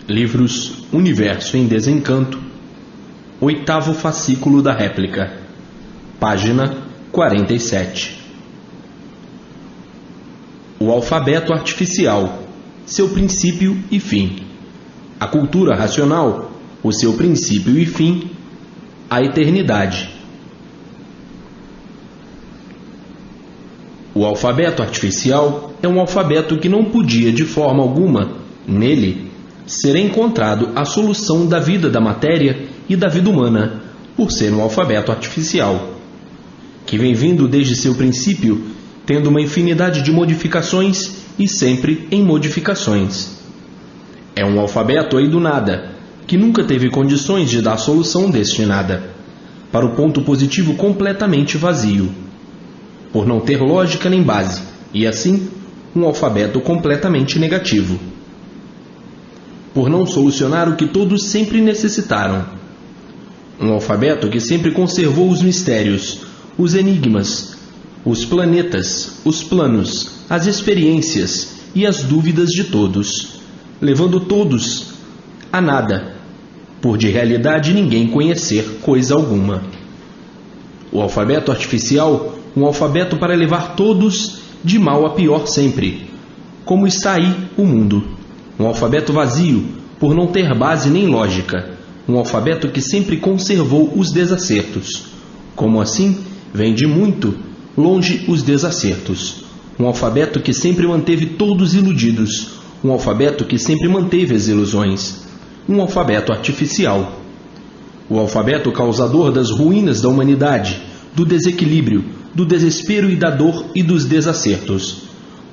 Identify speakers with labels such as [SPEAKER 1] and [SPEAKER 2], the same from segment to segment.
[SPEAKER 1] Livros Universo em Desencanto, 8º fascículo da réplica, página 47. O alfabeto artificial, seu princípio e fim. A cultura racional, o seu princípio e fim, a eternidade. O alfabeto artificial é um alfabeto que não podia de forma alguma, nele, ser encontrado a solução da vida da matéria e da vida humana, por ser um alfabeto artificial, que vem vindo desde seu princípio, tendo uma infinidade de modificações e sempre em modificações. É um alfabeto aí do nada, que nunca teve condições de dar a solução deste nada, para o ponto positivo completamente vazio, por não ter lógica nem base, e assim, um alfabeto completamente negativo, por não solucionar o que todos sempre necessitaram. Um alfabeto que sempre conservou os mistérios, os enigmas, os planetas, os planos, as experiências e as dúvidas de todos, levando todos a nada, por de realidade ninguém conhecer coisa alguma. O alfabeto artificial, um alfabeto para levar todos de mal a pior sempre, como está aí o mundo. Um alfabeto vazio, por não ter base nem lógica. Um alfabeto que sempre conservou os desacertos. Como assim, vem de muito longe os desacertos. Um alfabeto que sempre manteve todos iludidos. Um alfabeto que sempre manteve as ilusões. Um alfabeto artificial. O alfabeto causador das ruínas da humanidade, do desequilíbrio, do desespero e da dor e dos desacertos.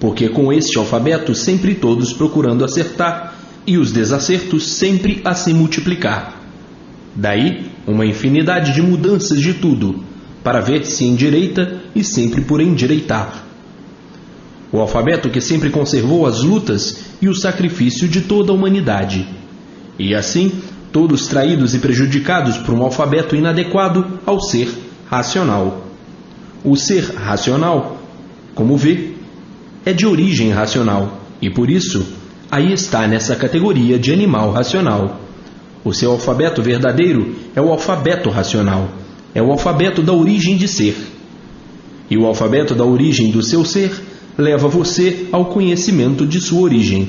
[SPEAKER 1] Porque com este alfabeto sempre todos procurando acertar e os desacertos sempre a se multiplicar. Daí uma infinidade de mudanças de tudo, para ver se endireita e sempre por endireitar. O alfabeto que sempre conservou as lutas e o sacrifício de toda a humanidade. E assim, todos traídos e prejudicados por um alfabeto inadequado ao ser racional. O ser racional, como vê, é de origem racional, e por isso, aí está nessa categoria de animal racional. O seu alfabeto verdadeiro é o alfabeto racional, é o alfabeto da origem de ser. E o alfabeto da origem do seu ser leva você ao conhecimento de sua origem.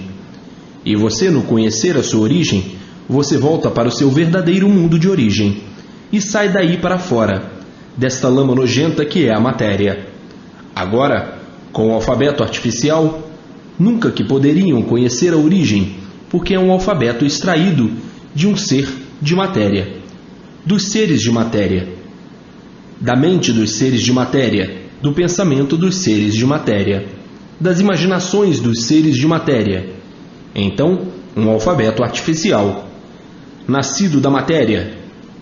[SPEAKER 1] E você, no conhecer a sua origem, você volta para o seu verdadeiro mundo de origem, e sai daí para fora, desta lama nojenta que é a matéria. Agora, com o alfabeto artificial, nunca que poderiam conhecer a origem, porque é um alfabeto extraído de um ser de matéria, dos seres de matéria, da mente dos seres de matéria, do pensamento dos seres de matéria, das imaginações dos seres de matéria. Então, um alfabeto artificial, nascido da matéria.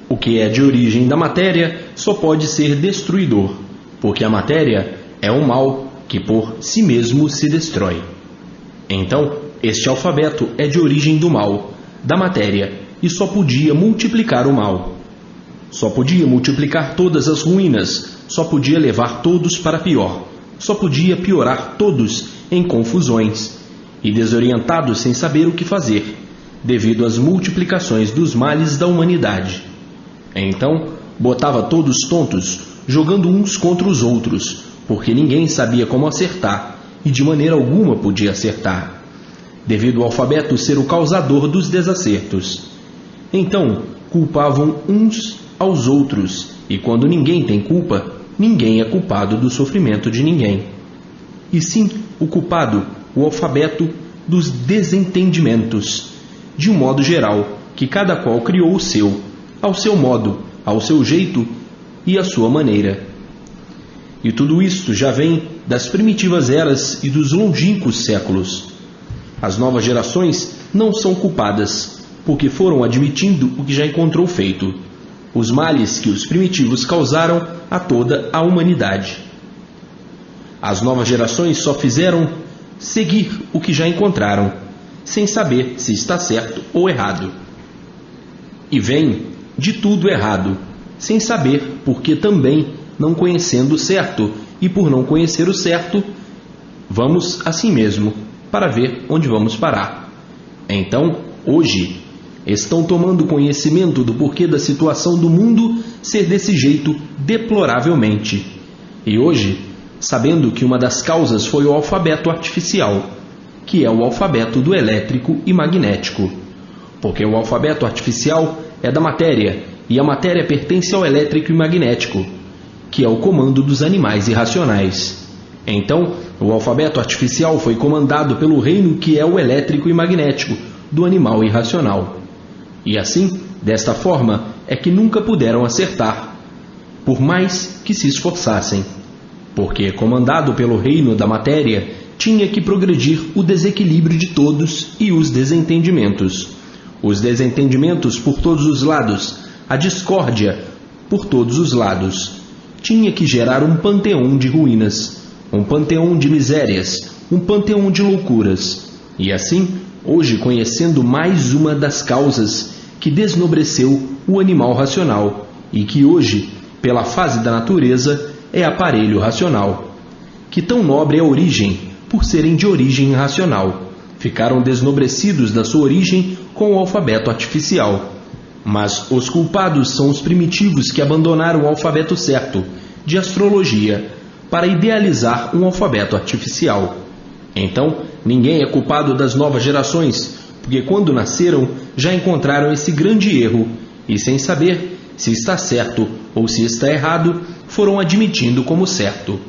[SPEAKER 1] O que é de origem da matéria só pode ser destruidor, porque a matéria é um mal que por si mesmo se destrói. Então, este alfabeto é de origem do mal, da matéria, e só podia multiplicar o mal. Só podia multiplicar todas as ruínas, só podia levar todos para pior, só podia piorar todos em confusões, e desorientados sem saber o que fazer, devido às multiplicações dos males da humanidade. Então, botava todos tontos, jogando uns contra os outros, porque ninguém sabia como acertar, e de maneira alguma podia acertar, devido ao alfabeto ser o causador dos desacertos. Então, culpavam uns aos outros, e quando ninguém tem culpa, ninguém é culpado do sofrimento de ninguém. E sim, o culpado, o alfabeto dos desentendimentos, de um modo geral, que cada qual criou o seu, ao seu modo, ao seu jeito e à sua maneira. E tudo isto já vem das primitivas eras e dos longínquos séculos. As novas gerações não são culpadas, porque foram admitindo o que já encontrou feito, os males que os primitivos causaram a toda a humanidade. As novas gerações só fizeram seguir o que já encontraram, sem saber se está certo ou errado. E vem de tudo errado, sem saber porque também não conhecendo o certo, e por não conhecer o certo, vamos assim mesmo, para ver onde vamos parar. Então, hoje, estão tomando conhecimento do porquê da situação do mundo ser desse jeito deploravelmente. E hoje, sabendo que uma das causas foi o alfabeto artificial, que é o alfabeto do elétrico e magnético. Porque o alfabeto artificial é da matéria, e a matéria pertence ao elétrico e magnético, que é o comando dos animais irracionais. Então, o alfabeto artificial foi comandado pelo reino que é o elétrico e magnético, do animal irracional. E assim, desta forma, é que nunca puderam acertar, por mais que se esforçassem. Porque, comandado pelo reino da matéria, tinha que progredir o desequilíbrio de todos e os desentendimentos. Os desentendimentos por todos os lados, a discórdia por todos os lados. Tinha que gerar um panteão de ruínas, um panteão de misérias, um panteão de loucuras. E assim, hoje conhecendo mais uma das causas que desnobreceu o animal racional e que hoje, pela fase da natureza, é aparelho racional, que tão nobre é a origem, por serem de origem racional, ficaram desnobrecidos da sua origem com o alfabeto artificial. Mas os culpados são os primitivos que abandonaram o alfabeto certo, de astrologia, para idealizar um alfabeto artificial. Então, ninguém é culpado das novas gerações, porque quando nasceram já encontraram esse grande erro, e sem saber se está certo ou se está errado, foram admitindo como certo.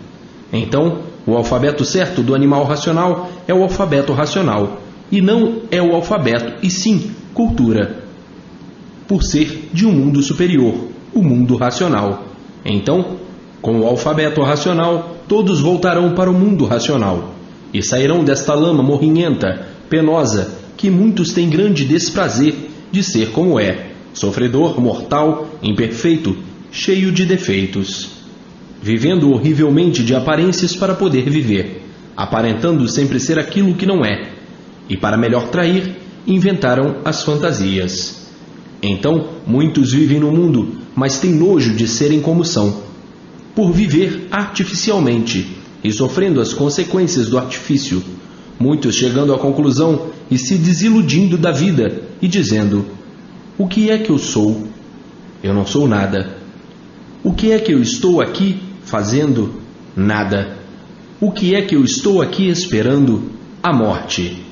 [SPEAKER 1] Então, o alfabeto certo do animal racional é o alfabeto racional, e não é o alfabeto, e sim cultura, por ser de um mundo superior, o mundo racional. Então, com o alfabeto racional, todos voltarão para o mundo racional, e sairão desta lama morrinhenta, penosa, que muitos têm grande desprazer de ser como é, sofredor, mortal, imperfeito, cheio de defeitos, vivendo horrivelmente de aparências para poder viver, aparentando sempre ser aquilo que não é, e para melhor trair, inventaram as fantasias. Então, muitos vivem no mundo, mas têm nojo de serem como são, por viver artificialmente e sofrendo as consequências do artifício, muitos chegando à conclusão e se desiludindo da vida e dizendo: o que é que eu sou? Eu não sou nada. O que é que eu estou aqui fazendo? Nada. O que é que eu estou aqui esperando? A morte.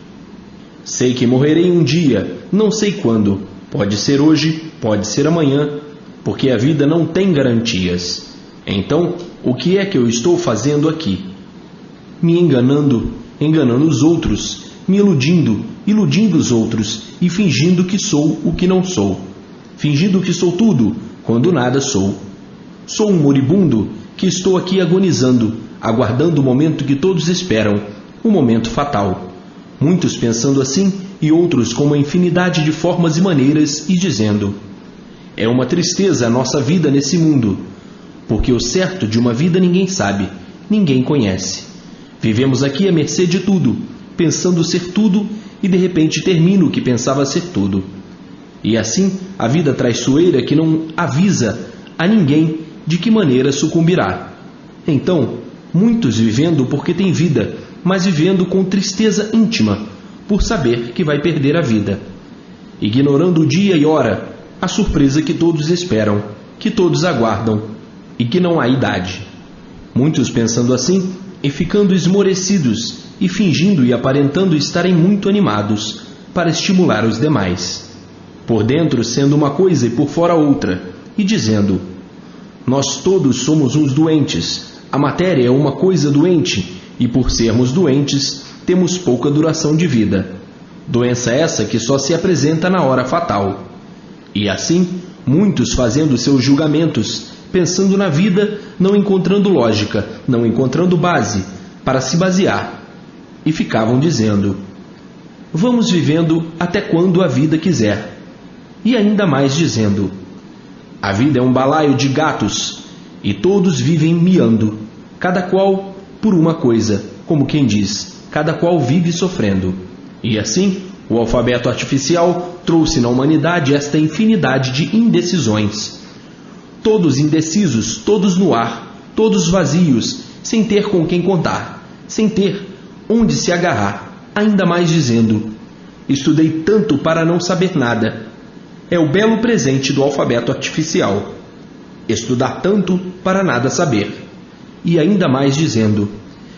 [SPEAKER 1] Sei que morrerei um dia, não sei quando. Pode ser hoje, pode ser amanhã, porque a vida não tem garantias. Então, o que é que eu estou fazendo aqui? Me enganando, enganando os outros, me iludindo, iludindo os outros e fingindo que sou o que não sou. Fingindo que sou tudo, quando nada sou. Sou um moribundo que estou aqui agonizando, aguardando o momento que todos esperam, o momento fatal. Muitos pensando assim e outros com uma infinidade de formas e maneiras e dizendo: é uma tristeza a nossa vida nesse mundo, porque o certo de uma vida ninguém sabe, ninguém conhece. Vivemos aqui à mercê de tudo, pensando ser tudo e de repente termina o que pensava ser tudo. E assim a vida traiçoeira que não avisa a ninguém de que maneira sucumbirá. Então, muitos vivendo porque têm vida, mas vivendo com tristeza íntima, por saber que vai perder a vida, ignorando o dia e hora, a surpresa que todos esperam, que todos aguardam, e que não há idade. Muitos pensando assim e ficando esmorecidos e fingindo e aparentando estarem muito animados para estimular os demais, por dentro sendo uma coisa e por fora outra, e dizendo: nós todos somos uns doentes, a matéria é uma coisa doente, e por sermos doentes, temos pouca duração de vida. Doença essa que só se apresenta na hora fatal. E assim, muitos fazendo seus julgamentos, pensando na vida, não encontrando lógica, não encontrando base para se basear, e ficavam dizendo: vamos vivendo até quando a vida quiser. E ainda mais dizendo: a vida é um balaio de gatos, e todos vivem miando, cada qual por uma coisa, como quem diz, cada qual vive sofrendo. E assim, o alfabeto artificial trouxe na humanidade esta infinidade de indecisões. Todos indecisos, todos no ar, todos vazios, sem ter com quem contar, sem ter onde se agarrar, ainda mais dizendo: estudei tanto para não saber nada. É o belo presente do alfabeto artificial. Estudar tanto para nada saber. E ainda mais dizendo: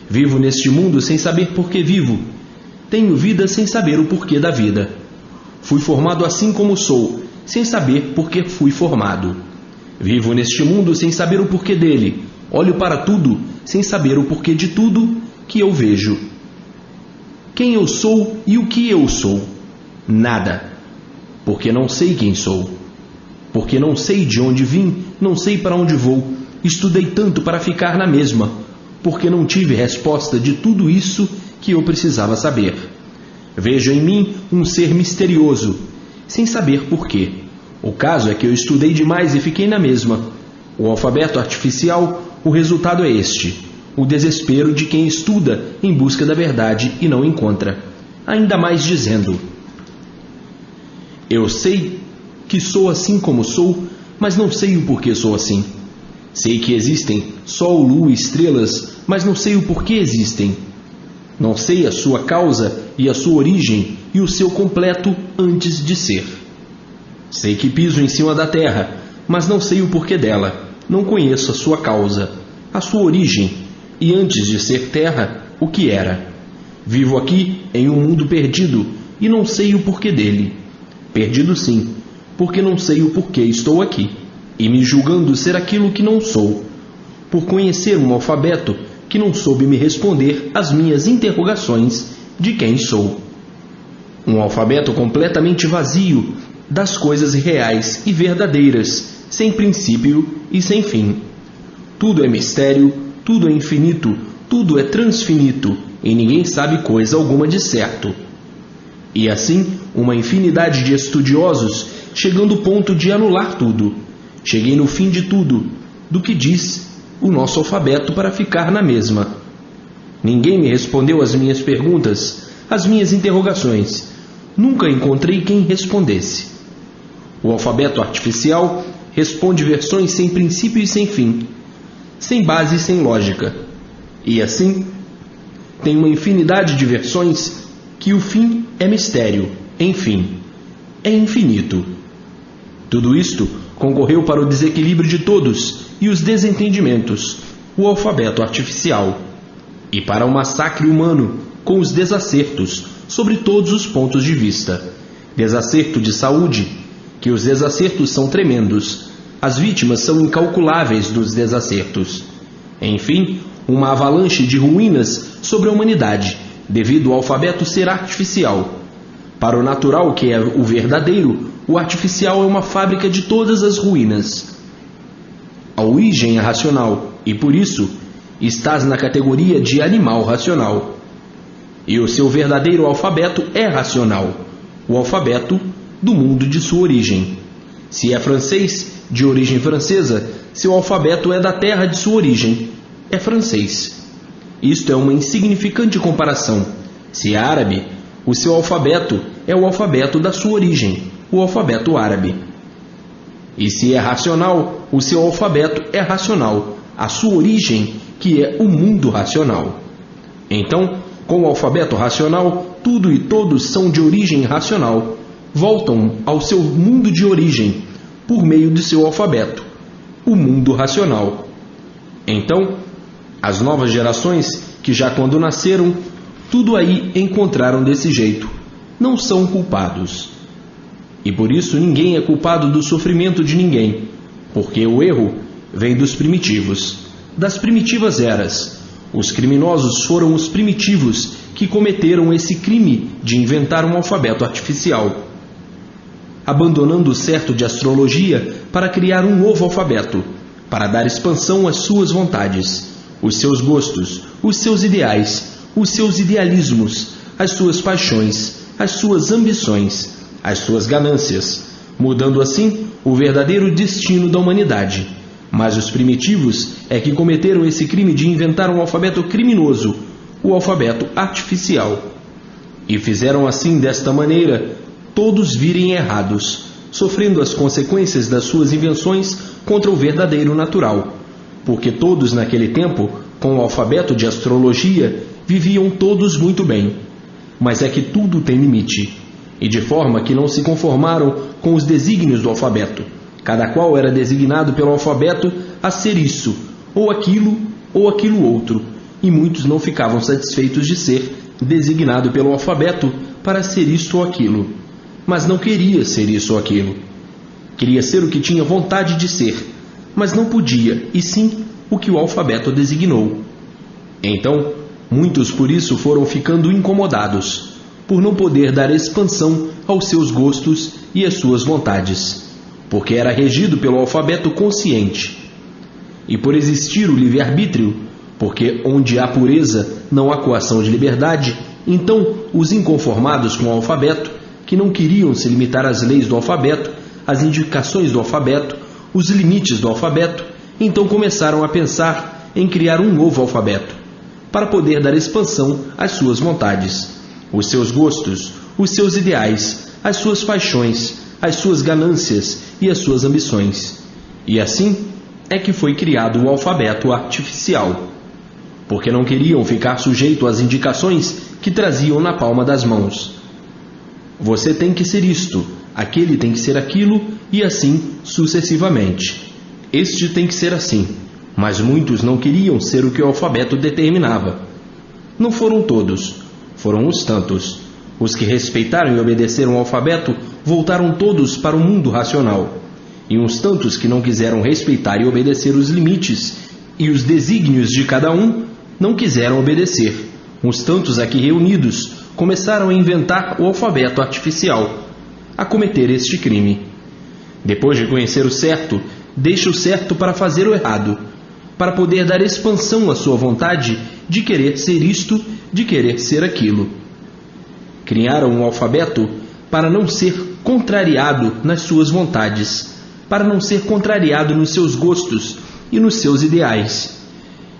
[SPEAKER 1] vivo neste mundo sem saber por que vivo. Tenho vida sem saber o porquê da vida. Fui formado assim como sou, sem saber por que fui formado. Vivo neste mundo sem saber o porquê dele. Olho para tudo sem saber o porquê de tudo que eu vejo. Quem eu sou e o que eu sou? Nada. Porque não sei quem sou. Porque não sei de onde vim, não sei para onde vou. Estudei tanto para ficar na mesma, porque não tive resposta de tudo isso que eu precisava saber. Vejo em mim um ser misterioso, sem saber porquê. O caso é que eu estudei demais e fiquei na mesma. O alfabeto artificial, o resultado é este: o desespero de quem estuda em busca da verdade e não encontra. Ainda mais dizendo: eu sei que sou assim como sou, mas não sei o porquê sou assim. Sei que existem sol, lua e estrelas, mas não sei o porquê existem. Não sei a sua causa e a sua origem e o seu completo antes de ser. Sei que piso em cima da terra, mas não sei o porquê dela. Não conheço a sua causa, a sua origem e antes de ser terra, o que era. Vivo aqui em um mundo perdido e não sei o porquê dele. Perdido sim, porque não sei o porquê estou aqui, e me julgando ser aquilo que não sou, por conhecer um alfabeto que não soube me responder às minhas interrogações de quem sou. Um alfabeto completamente vazio das coisas reais e verdadeiras, sem princípio e sem fim. Tudo é mistério, tudo é infinito, tudo é transfinito, e ninguém sabe coisa alguma de certo. E assim, uma infinidade de estudiosos chegando ao ponto de anular tudo. Cheguei no fim de tudo, do que diz o nosso alfabeto para ficar na mesma. Ninguém me respondeu às minhas perguntas, às minhas interrogações. Nunca encontrei quem respondesse. O alfabeto artificial responde versões sem princípio e sem fim, sem base e sem lógica. E assim, tem uma infinidade de versões que o fim é mistério, enfim, é infinito. Tudo isto concorreu para o desequilíbrio de todos e os desentendimentos, o alfabeto artificial, e para o massacre humano com os desacertos sobre todos os pontos de vista. Desacerto de saúde, que os desacertos são tremendos, as vítimas são incalculáveis dos desacertos. Enfim, uma avalanche de ruínas sobre a humanidade, devido ao alfabeto ser artificial. Para o natural, que é o verdadeiro, o artificial é uma fábrica de todas as ruínas. A origem é racional, e por isso estás na categoria de animal racional. E o seu verdadeiro alfabeto é racional, o alfabeto do mundo de sua origem. Se é francês, de origem francesa, seu alfabeto é da terra de sua origem, é francês. Isto é uma insignificante comparação. Se é árabe, o seu alfabeto é o alfabeto da sua origem, o alfabeto árabe. E se é racional, o seu alfabeto é racional, a sua origem, que é o mundo racional. Então, com o alfabeto racional, tudo e todos são de origem racional, voltam ao seu mundo de origem, por meio de seu alfabeto, o mundo racional. Então, as novas gerações, que já quando nasceram, tudo aí encontraram desse jeito, não são culpados. E por isso ninguém é culpado do sofrimento de ninguém, porque o erro vem dos primitivos, das primitivas eras. Os criminosos foram os primitivos que cometeram esse crime de inventar um alfabeto artificial, abandonando o certo de astrologia para criar um novo alfabeto, para dar expansão às suas vontades, os seus gostos, os seus ideais, os seus idealismos, as suas paixões, as suas ambições, as suas ganâncias, mudando assim o verdadeiro destino da humanidade. Mas os primitivos é que cometeram esse crime de inventar um alfabeto criminoso, o alfabeto artificial. E fizeram assim, desta maneira, todos virem errados, sofrendo as consequências das suas invenções contra o verdadeiro natural. Porque todos naquele tempo, com o alfabeto de astrologia, viviam todos muito bem. Mas é que tudo tem limite. e de forma que não se conformaram com os desígnios do alfabeto. Cada qual era designado pelo alfabeto a ser isso, ou aquilo outro, e muitos não ficavam satisfeitos de ser designado pelo alfabeto para ser isto ou aquilo, mas não queria ser isso ou aquilo. Queria ser o que tinha vontade de ser, mas não podia, e sim o que o alfabeto designou. Então, muitos por isso foram ficando incomodados, por não poder dar expansão aos seus gostos e às suas vontades, porque era regido pelo alfabeto consciente. E por existir o livre-arbítrio, porque onde há pureza não há coação de liberdade, então os inconformados com o alfabeto, que não queriam se limitar às leis do alfabeto, às indicações do alfabeto, os limites do alfabeto, então começaram a pensar em criar um novo alfabeto, para poder dar expansão às suas vontades, os seus gostos, os seus ideais, as suas paixões, as suas ganâncias e as suas ambições. E assim é que foi criado o alfabeto artificial, porque não queriam ficar sujeito às indicações que traziam na palma das mãos. Você tem que ser isto, aquele tem que ser aquilo, e assim sucessivamente. Este tem que ser assim, mas muitos não queriam ser o que o alfabeto determinava. Não foram todos, foram os tantos. Os que respeitaram e obedeceram ao alfabeto voltaram todos para o mundo racional, e uns tantos que não quiseram respeitar e obedecer os limites e os desígnios de cada um não quiseram obedecer. Uns tantos aqui reunidos começaram a inventar o alfabeto artificial, a cometer este crime. Depois de conhecer o certo, deixa o certo para fazer o errado, para poder dar expansão à sua vontade de querer ser isto, de querer ser aquilo. Criaram um alfabeto para não ser contrariado nas suas vontades, para não ser contrariado nos seus gostos e nos seus ideais.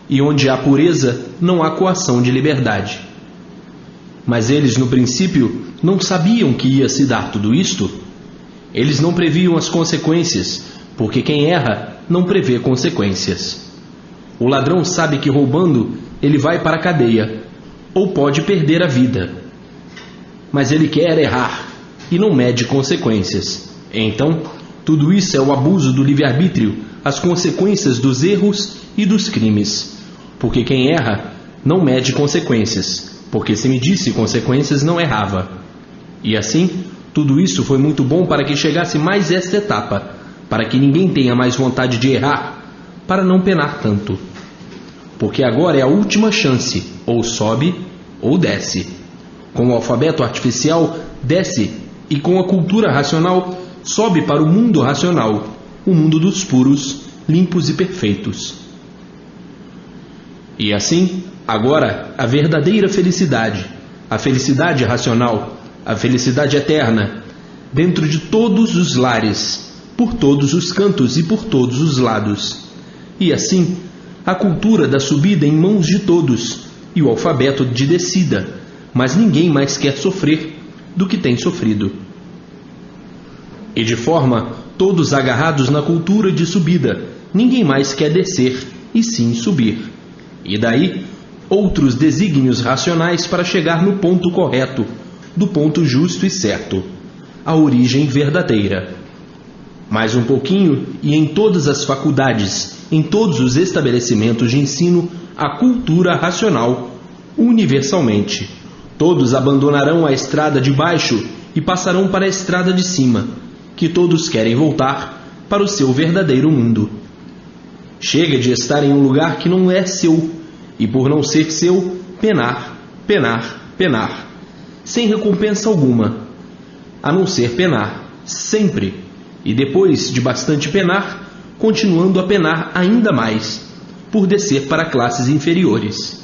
[SPEAKER 1] E onde há pureza, não há coação de liberdade. Mas eles, no princípio, não sabiam que ia se dar tudo isto. Eles não previam as consequências, porque quem erra não prevê consequências. O ladrão sabe que roubando ele vai para a cadeia, ou pode perder a vida. Mas ele quer errar e não mede consequências. Então, tudo isso é o abuso do livre-arbítrio, as consequências dos erros e dos crimes. Porque quem erra não mede consequências, porque se medisse consequências não errava. E assim, tudo isso foi muito bom para que chegasse mais esta etapa, para que ninguém tenha mais vontade de errar, para não penar tanto. Porque agora é a última chance, ou sobe ou desce. Com o alfabeto artificial, desce, e com a cultura racional, sobe para o mundo racional, o mundo dos puros, limpos e perfeitos. E assim, agora, a verdadeira felicidade, a felicidade racional, a felicidade eterna, dentro de todos os lares, por todos os cantos e por todos os lados. E assim, a cultura da subida em mãos de todos e o alfabeto de descida, mas ninguém mais quer sofrer do que tem sofrido. E de forma, todos agarrados na cultura de subida, ninguém mais quer descer, e sim subir. E daí, outros desígnios racionais para chegar no ponto correto, do ponto justo e certo, a origem verdadeira. Mais um pouquinho, e em todas as faculdades, em todos os estabelecimentos de ensino, a cultura racional, universalmente. Todos abandonarão a estrada de baixo e passarão para a estrada de cima, que todos querem voltar para o seu verdadeiro mundo. Chega de estar em um lugar que não é seu, e por não ser seu, penar, penar, penar, sem recompensa alguma, a não ser penar, sempre, e depois de bastante penar, continuando a penar ainda mais, por descer para classes inferiores.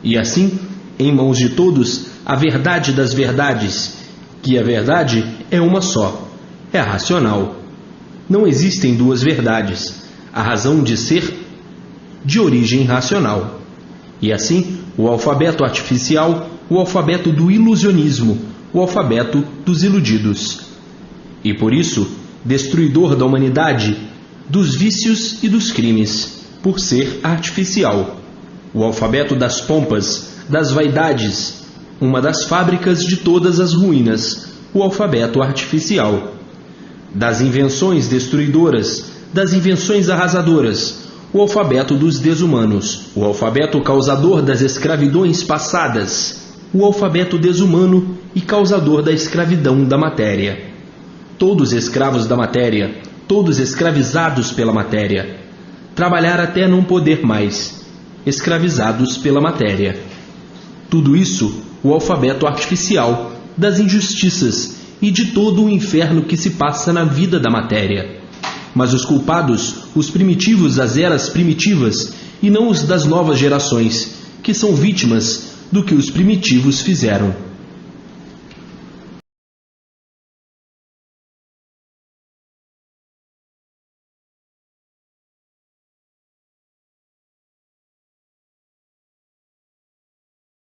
[SPEAKER 1] E assim, em mãos de todos, a verdade das verdades, que a verdade é uma só, é a racional. Não existem duas verdades, a razão de ser de origem racional. E assim, o alfabeto artificial, o alfabeto do ilusionismo, o alfabeto dos iludidos. E por isso, destruidor da humanidade, dos vícios e dos crimes, por ser artificial. O alfabeto das pompas, das vaidades, uma das fábricas de todas as ruínas, o alfabeto artificial. Das invenções destruidoras, das invenções arrasadoras, o alfabeto dos desumanos, o alfabeto causador das escravidões passadas, o alfabeto desumano e causador da escravidão da matéria. Todos escravos da matéria, todos escravizados pela matéria. Trabalhar até não poder mais, escravizados pela matéria. Tudo isso, o alfabeto artificial das injustiças e de todo o inferno que se passa na vida da matéria. Mas os culpados, os primitivos das eras primitivas, e não os das novas gerações, que são vítimas do que os primitivos fizeram.